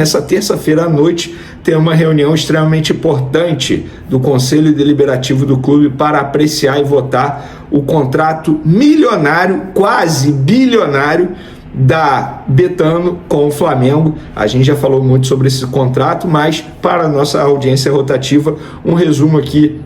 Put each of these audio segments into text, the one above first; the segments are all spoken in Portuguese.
Nessa terça-feira à noite tem uma reunião extremamente importante do Conselho Deliberativo do clube para apreciar e votar o contrato milionário, quase bilionário, da Betano com o Flamengo. A gente já falou muito sobre esse contrato, mas para a nossa audiência rotativa, um resumo aqui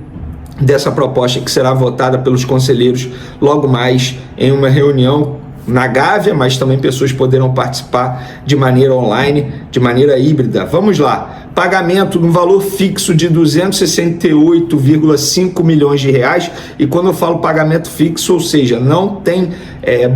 dessa proposta que será votada pelos conselheiros logo mais em uma reunião na Gávea, mas também pessoas poderão participar de maneira online, de maneira híbrida. Vamos lá. Pagamento no valor fixo de 268,5 milhões de reais, e quando eu falo pagamento fixo, ou seja, não tem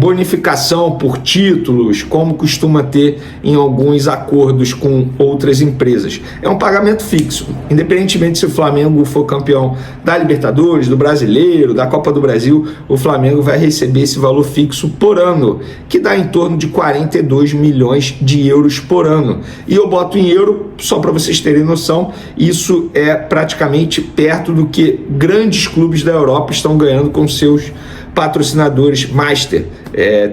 bonificação por títulos, como costuma ter em alguns acordos com outras empresas. É um pagamento fixo, independentemente se o Flamengo for campeão da Libertadores, do Brasileiro, da Copa do Brasil, o Flamengo vai receber esse valor fixo por ano, que dá em torno de 42 milhões de euros por ano. E eu boto em euro, só para vocês terem noção, isso é praticamente perto do que grandes clubes da Europa estão ganhando com seus patrocinadores master.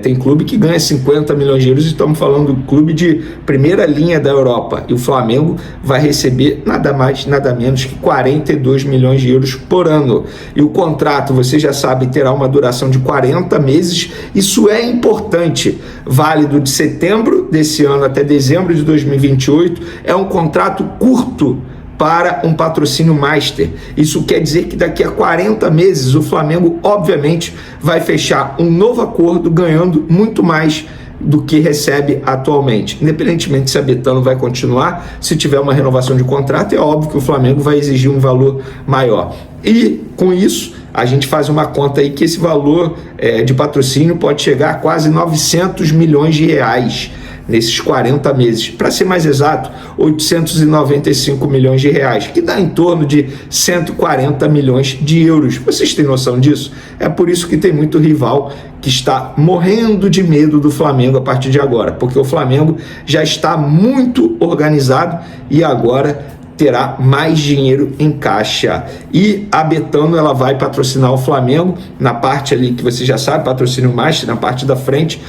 Tem clube que ganha 50 milhões de euros, e estamos falando do clube de primeira linha da Europa, e o Flamengo vai receber nada mais, nada menos que 42 milhões de euros por ano. E o contrato, você já sabe, terá uma duração de 40 meses, isso é importante, válido de setembro desse ano até dezembro de 2028, é um contrato curto para um patrocínio master. Isso quer dizer que daqui a 40 meses o Flamengo, obviamente, vai fechar um novo acordo ganhando muito mais do que recebe atualmente. Independentemente se a Betano vai continuar, se tiver uma renovação de contrato, é óbvio que o Flamengo vai exigir um valor maior. E com isso, a gente faz uma conta aí que esse valor de patrocínio pode chegar a quase 900 milhões de reais nesses 40 meses, para ser mais exato, 895 milhões de reais, que dá em torno de 140 milhões de euros. Vocês têm noção disso? É por isso que tem muito rival que está morrendo de medo do Flamengo a partir de agora, porque o Flamengo já está muito organizado e agora terá mais dinheiro em caixa. E a Betano, ela vai patrocinar o Flamengo na parte ali que você já sabe, patrocínio master, na parte da frente,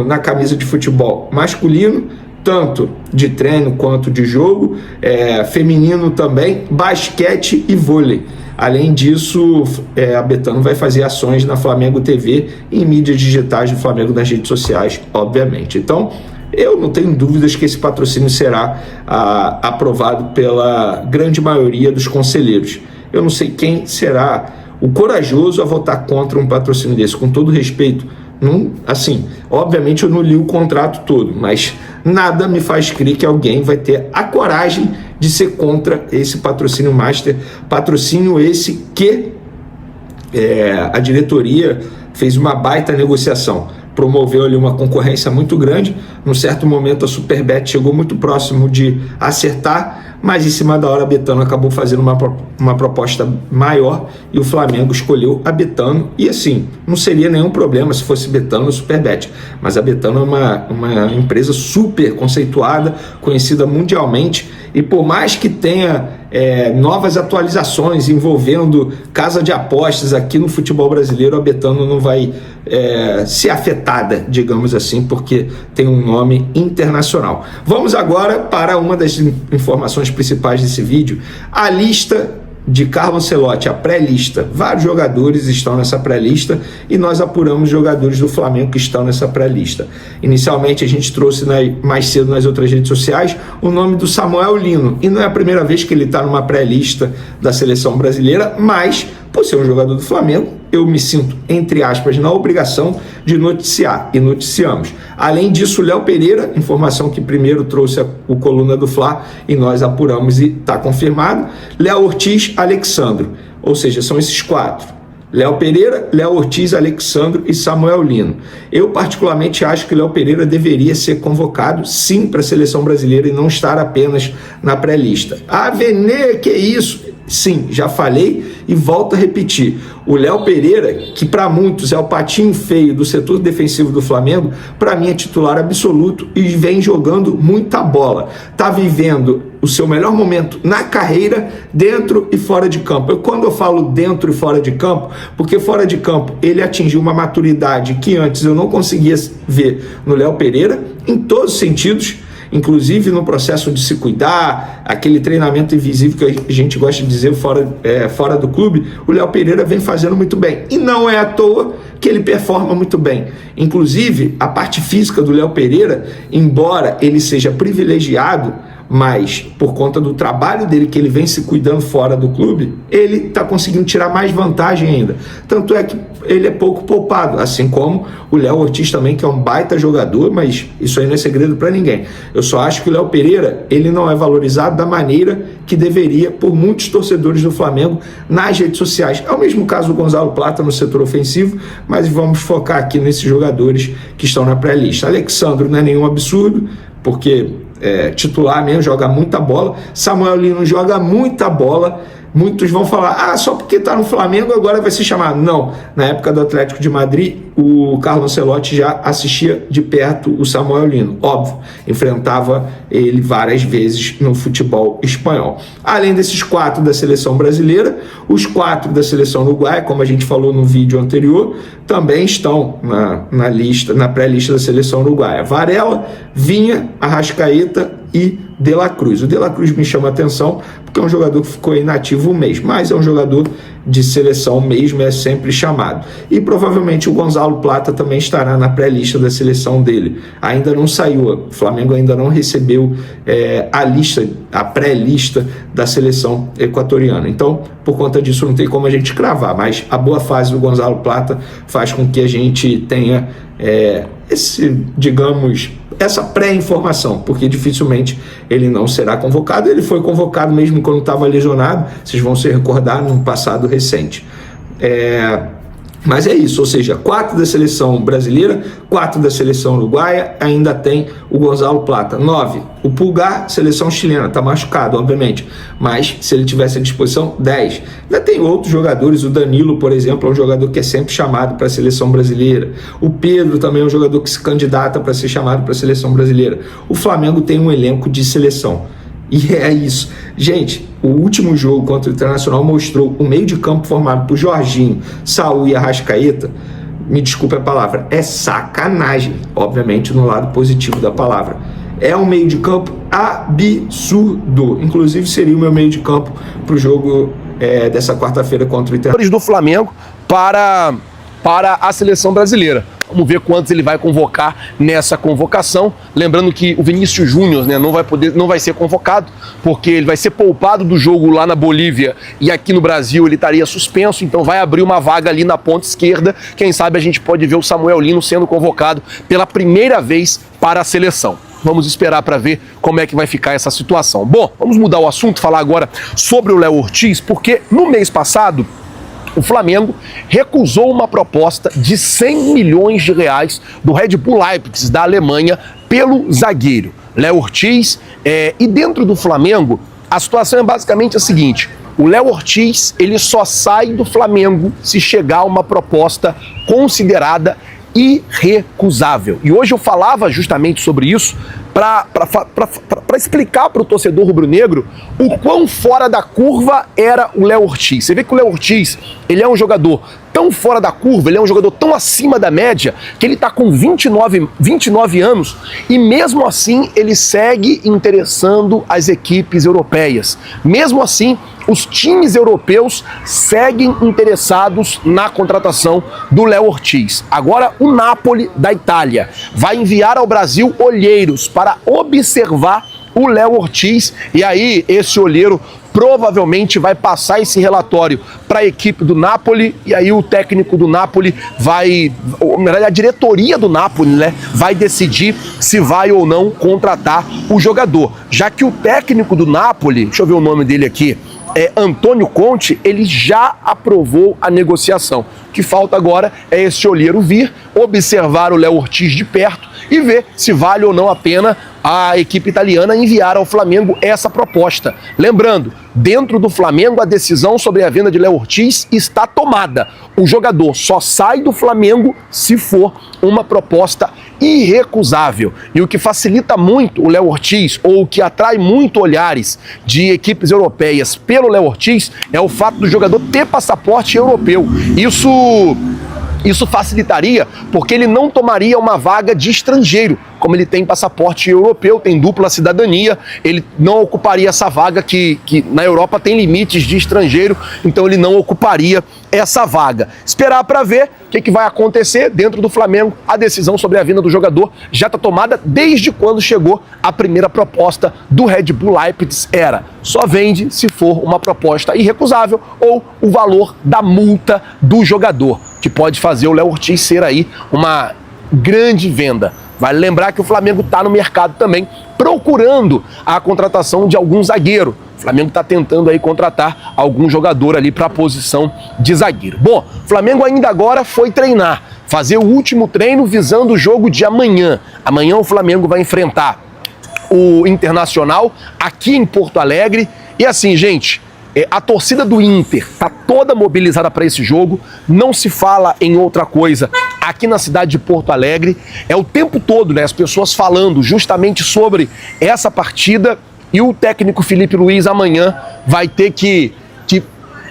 na camisa de futebol masculino, tanto de treino quanto de jogo, feminino também, basquete e vôlei. Além disso, a Betano vai fazer ações na Flamengo TV e em mídias digitais do Flamengo nas redes sociais, obviamente. Então, eu não tenho dúvidas que esse patrocínio será aprovado pela grande maioria dos conselheiros. Eu não sei quem será o corajoso a votar contra um patrocínio desse, com todo respeito. Não, assim, obviamente eu não li o contrato todo, mas nada me faz crer que alguém vai ter a coragem de ser contra esse patrocínio master, patrocínio esse que a diretoria fez uma baita negociação, promoveu ali uma concorrência muito grande. Num certo momento a Superbet chegou muito próximo de acertar, mas em cima da hora a Betano acabou fazendo uma proposta maior e o Flamengo escolheu a Betano. E assim, não seria nenhum problema se fosse Betano ou Superbet, mas a Betano é uma empresa super conceituada, conhecida mundialmente, e por mais que tenha novas atualizações envolvendo casa de apostas aqui no futebol brasileiro, a Betano não vai ser afetada, digamos assim, porque tem um nome internacional. Vamos agora para uma das informações principais desse vídeo, a lista de Carlo Ancelotti, a pré-lista. Vários jogadores estão nessa pré-lista e nós apuramos jogadores do Flamengo que estão nessa pré-lista. Inicialmente a gente trouxe mais cedo nas outras redes sociais o nome do Samuel Lino, e não é a primeira vez que ele está numa pré-lista da seleção brasileira, mas por ser um jogador do Flamengo, eu me sinto, entre aspas, na obrigação de noticiar, e noticiamos. Além disso, Léo Pereira, informação que primeiro trouxe o Coluna do Fla, e nós apuramos e está confirmado. Léo Ortiz, Alexandro, ou seja, são esses quatro: Léo Pereira, Léo Ortiz, Alexandro e Samuel Lino. Eu particularmente acho que Léo Pereira deveria ser convocado sim para a seleção brasileira e não estar apenas na pré-lista. Ah, Vene, que isso? Sim, já falei e volto a repetir. O Léo Pereira, que para muitos é o patinho feio do setor defensivo do Flamengo, para mim é titular absoluto e vem jogando muita bola. Está vivendo o seu melhor momento na carreira, dentro e fora de campo. Quando eu falo dentro e fora de campo, porque fora de campo ele atingiu uma maturidade que antes eu não conseguia ver no Léo Pereira, em todos os sentidos. inclusive no processo de se cuidar, aquele treinamento invisível que a gente gosta de dizer fora do clube, o Léo Pereira vem fazendo muito bem. E não é à toa que ele performa muito bem. Inclusive, a parte física do Léo Pereira, embora ele seja privilegiado, mas por conta do trabalho dele, que ele vem se cuidando fora do clube, ele está conseguindo tirar mais vantagem ainda. Tanto é que ele é pouco poupado, assim como o Léo Ortiz também, que é um baita jogador, mas isso aí não é segredo para ninguém. Eu só acho que o Léo Pereira, ele não é valorizado da maneira que deveria por muitos torcedores do Flamengo nas redes sociais. É o mesmo caso do Gonzalo Plata no setor ofensivo, mas vamos focar aqui nesses jogadores que estão na pré-lista. Alexandro não é nenhum absurdo, porque titular mesmo, joga muita bola. Samuel Lino joga muita bola. Muitos vão falar, só porque está no Flamengo agora vai ser chamado. Não, na época do Atlético de Madrid, o Carlo Ancelotti já assistia de perto o Samuel Lino. Óbvio, enfrentava ele várias vezes no futebol espanhol. Além desses 4 da seleção brasileira, os 4 da seleção uruguaia, como a gente falou no vídeo anterior, também estão na pré-lista da seleção uruguaia. Varela, Vinha, Arrascaeta e De La Cruz. O De La Cruz me chama a atenção porque é um jogador que ficou inativo um mês, mas é um jogador de seleção mesmo, é sempre chamado. E provavelmente o Gonzalo Plata também estará na pré-lista da seleção dele. Ainda não saiu, o Flamengo ainda não recebeu a pré-lista da seleção equatoriana. Então, por conta disso, não tem como a gente cravar, mas a boa fase do Gonzalo Plata faz com que a gente tenha essa pré-informação, porque dificilmente ele não será convocado. Ele foi convocado mesmo quando estava lesionado, vocês vão se recordar, num passado recente. Mas é isso, ou seja, 4 da seleção brasileira, 4 da seleção uruguaia, ainda tem o Gonzalo Plata. 9, o Pulgar, seleção chilena, está machucado, obviamente, mas se ele tivesse à disposição, 10. Ainda tem outros jogadores, o Danilo, por exemplo, é um jogador que é sempre chamado para a seleção brasileira. O Pedro também é um jogador que se candidata para ser chamado para a seleção brasileira. O Flamengo tem um elenco de seleção. E é isso. Gente, o último jogo contra o Internacional mostrou o meio de campo formado por Jorginho, Saúl e Arrascaeta. Me desculpe a palavra, é sacanagem, obviamente no lado positivo da palavra. É um meio de campo absurdo. Inclusive seria o meu meio de campo para o jogo dessa quarta-feira contra o Internacional. Do Flamengo para a seleção brasileira. Vamos ver quantos ele vai convocar nessa convocação. Lembrando que o Vinícius Júnior, né, não vai ser convocado, porque ele vai ser poupado do jogo lá na Bolívia e aqui no Brasil ele estaria suspenso, então vai abrir uma vaga ali na ponta esquerda. Quem sabe a gente pode ver o Samuel Lino sendo convocado pela primeira vez para a seleção. Vamos esperar para ver como é que vai ficar essa situação. Bom, vamos mudar o assunto, falar agora sobre o Léo Ortiz, porque no mês passado o Flamengo recusou uma proposta de 100 milhões de reais do Red Bull Leipzig, da Alemanha, pelo zagueiro Léo Ortiz. E dentro do Flamengo, a situação é basicamente a seguinte: o Léo Ortiz ele só sai do Flamengo se chegar uma proposta considerada irrecusável. E hoje eu falava justamente sobre isso para explicar para o torcedor rubro-negro o quão fora da curva era o Léo Ortiz. Você vê que o Léo Ortiz, ele é um jogador tão fora da curva, ele é um jogador tão acima da média, que ele está com 29 anos e mesmo assim ele segue interessando as equipes europeias. Mesmo assim, os times europeus seguem interessados na contratação do Léo Ortiz. Agora, o Napoli da Itália vai enviar ao Brasil olheiros para observar o Léo Ortiz, e aí esse olheiro provavelmente vai passar esse relatório para a equipe do Napoli, e aí o técnico do Napoli na verdade a diretoria do Napoli, né, vai decidir se vai ou não contratar o jogador, já que o técnico do Napoli, deixa eu ver o nome dele aqui, Antônio Conte, ele já aprovou a negociação. O que falta agora é esse olheiro vir, observar o Léo Ortiz de perto e ver se vale ou não a pena a equipe italiana enviar ao Flamengo essa proposta. Lembrando, dentro do Flamengo a decisão sobre a venda de Léo Ortiz está tomada. O jogador só sai do Flamengo se for uma proposta irrecusável. E o que facilita muito o Léo Ortiz, ou o que atrai muito olhares de equipes europeias pelo Léo Ortiz, é o fato do jogador ter passaporte europeu. Isso facilitaria porque ele não tomaria uma vaga de estrangeiro, como ele tem passaporte europeu, tem dupla cidadania, ele não ocuparia essa vaga que na Europa tem limites de estrangeiro, então ele não ocuparia essa vaga. Esperar para ver o que vai acontecer dentro do Flamengo. A decisão sobre a vinda do jogador já está tomada desde quando chegou a primeira proposta do Red Bull Leipzig. Era só vende se for uma proposta irrecusável ou o valor da multa do jogador, que pode fazer o Léo Ortiz ser aí uma grande venda. Vale lembrar que o Flamengo está no mercado também procurando a contratação de algum zagueiro. O Flamengo está tentando aí contratar algum jogador ali para a posição de zagueiro. Bom, o Flamengo ainda agora foi treinar, fazer o último treino visando o jogo de amanhã. Amanhã o Flamengo vai enfrentar o Internacional aqui em Porto Alegre. E assim, gente, a torcida do Inter está toda mobilizada para esse jogo, não se fala em outra coisa aqui na cidade de Porto Alegre. É o tempo todo, né, as pessoas falando justamente sobre essa partida, e o técnico Felipe Luiz amanhã vai ter que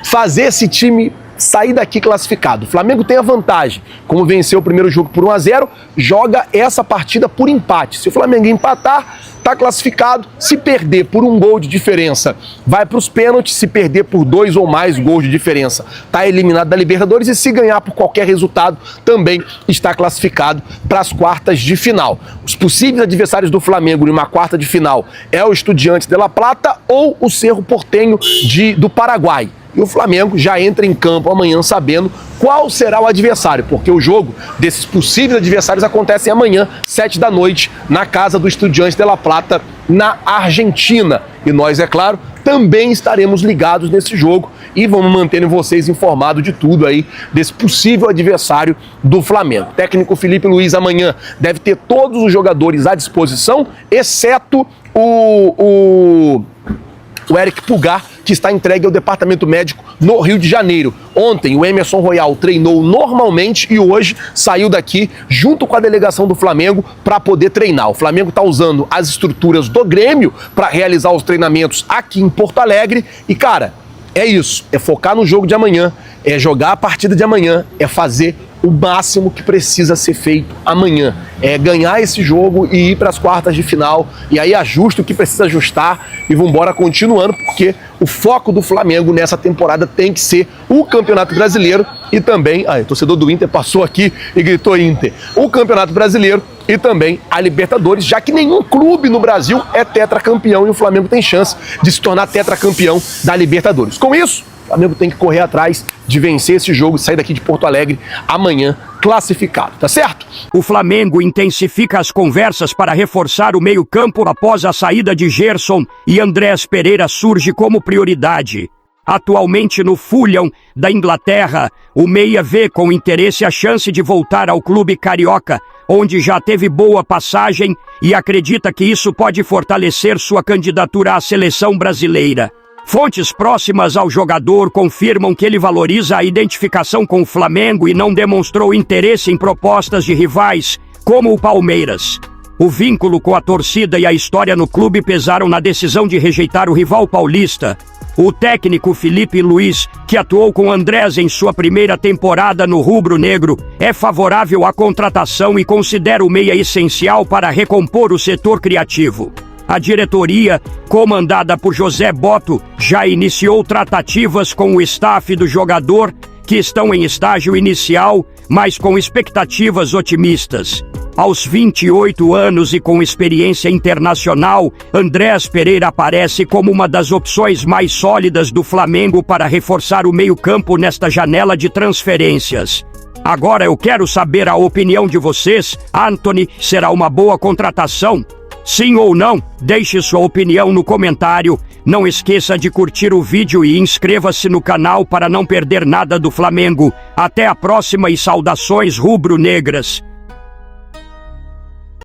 fazer esse time sair daqui classificado. O Flamengo tem a vantagem, como venceu o primeiro jogo por 1-0, joga essa partida por empate. Se o Flamengo empatar, está classificado. Se perder por 1 gol de diferença, vai para os pênaltis. Se perder por 2 ou mais gols de diferença, está eliminado da Libertadores. E se ganhar por qualquer resultado, também está classificado para as quartas de final. Os possíveis adversários do Flamengo numa quarta de final é o Estudiantes de La Plata ou o Cerro Porteño do Paraguai. E o Flamengo já entra em campo amanhã sabendo qual será o adversário, porque o jogo desses possíveis adversários acontece amanhã, 7 da noite, na casa do Estudiantes de La Plata, na Argentina. E nós, é claro, também estaremos ligados nesse jogo e vamos mantendo vocês informados de tudo aí, desse possível adversário do Flamengo. O técnico Felipe Luiz amanhã deve ter todos os jogadores à disposição, exceto o Eric Pulgar, que está entregue ao departamento médico no Rio de Janeiro. Ontem o Emerson Royal treinou normalmente e hoje saiu daqui junto com a delegação do Flamengo para poder treinar. O Flamengo está usando as estruturas do Grêmio para realizar os treinamentos aqui em Porto Alegre e, cara, é isso, é focar no jogo de amanhã, é jogar a partida de amanhã, é fazer o máximo que precisa ser feito amanhã. É ganhar esse jogo e ir para as quartas de final. E aí ajusta o que precisa ajustar e vamos embora continuando, porque o foco do Flamengo nessa temporada tem que ser o Campeonato Brasileiro e também... o torcedor do Inter passou aqui e gritou Inter. O Campeonato Brasileiro e também a Libertadores, já que nenhum clube no Brasil é tetracampeão e o Flamengo tem chance de se tornar tetracampeão da Libertadores. Com isso, o Flamengo tem que correr atrás de vencer esse jogo e sair daqui de Porto Alegre amanhã classificado, tá certo? O Flamengo intensifica as conversas para reforçar o meio-campo após a saída de Gerson e Andrés Pereira surge como prioridade. Atualmente no Fulham da Inglaterra, o meia vê com interesse a chance de voltar ao clube carioca, onde já teve boa passagem e acredita que isso pode fortalecer sua candidatura à seleção brasileira. Fontes próximas ao jogador confirmam que ele valoriza a identificação com o Flamengo e não demonstrou interesse em propostas de rivais, como o Palmeiras. O vínculo com a torcida e a história no clube pesaram na decisão de rejeitar o rival paulista. O técnico Felipe Luiz, que atuou com Andrés em sua primeira temporada no rubro-negro, é favorável à contratação e considera o meia essencial para recompor o setor criativo. A diretoria, comandada por José Botto, já iniciou tratativas com o staff do jogador, que estão em estágio inicial, mas com expectativas otimistas. Aos 28 anos e com experiência internacional, Andrés Pereira aparece como uma das opções mais sólidas do Flamengo para reforçar o meio-campo nesta janela de transferências. Agora eu quero saber a opinião de vocês. Antony será uma boa contratação? Sim ou não? Deixe sua opinião no comentário. Não esqueça de curtir o vídeo e inscreva-se no canal para não perder nada do Flamengo. Até a próxima e saudações rubro-negras.